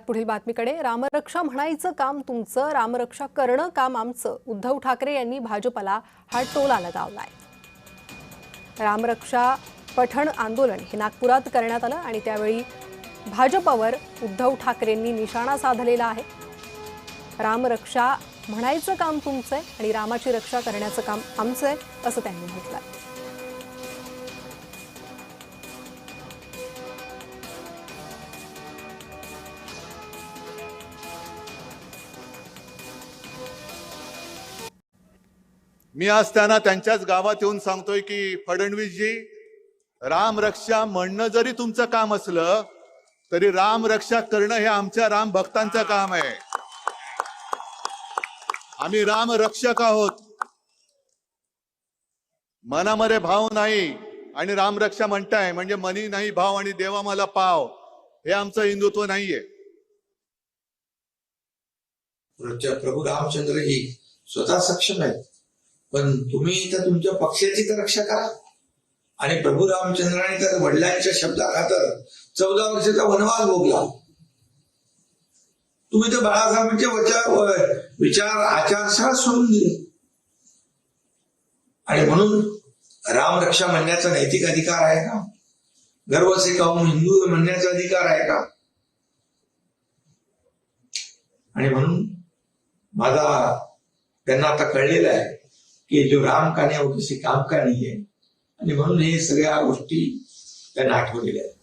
पुढील बातमीकडे. रामरक्षा म्हणायचं काम तुमचं, रामरक्षा करणं काम आमचं. उद्धव ठाकरे यांनी भाजपला हा टोला लगावलाय. रामरक्षा पठण आंदोलन हे नागपुरात करण्यात आलं आणि त्यावेळी भाजपवर उद्धव ठाकरेंनी निशाणा साधलेला आहे. रामरक्षा म्हणायचं काम तुमचं आणि रामाची रक्षा करण्याचं काम आमचं आहे असं त्यांनी म्हटलं. मी आज त्यांच्याच गावात येऊन सांगतोय की फडणवीसजी, राम रक्षा म्हणणं जरी तुमचं काम असलं तरी राम रक्षा करणं हे आमच्या राम भक्तांचं काम आहे. आम्ही राम रक्षक आहोत. मनामध्ये भाव नाही आणि राम रक्षा म्हणताय म्हणजे मनी नाही भाव आणि देवा मला पाव, हे आमचं हिंदुत्व नाहीये. प्रभू रामचंद्र ही स्वतः सक्षम आहेत, पण तुम्ही तर तुमच्या पक्षाची तर रक्षा करा. आणि प्रभू रामचंद्राने तर वडिलांच्या शब्दाखातर 14 वर्षाचा वनवास भोगला. तुम्ही तर बाळासाहेबांचे विचार आचारसंहिता सोडून दिले. आणि म्हणून रामरक्षा म्हणण्याचा नैतिक अधिकार आहे का? गर्व से कहूं हिंदू म्हणण्याचा अधिकार आहे का? आणि म्हणून माझा त्यांना आता कळलेलं आहे की जो राम का नाही वो किसी काम का नाही आहे. आणि म्हणून हे सगळ्या गोष्टी त्यांना आठवलेल्या आहेत.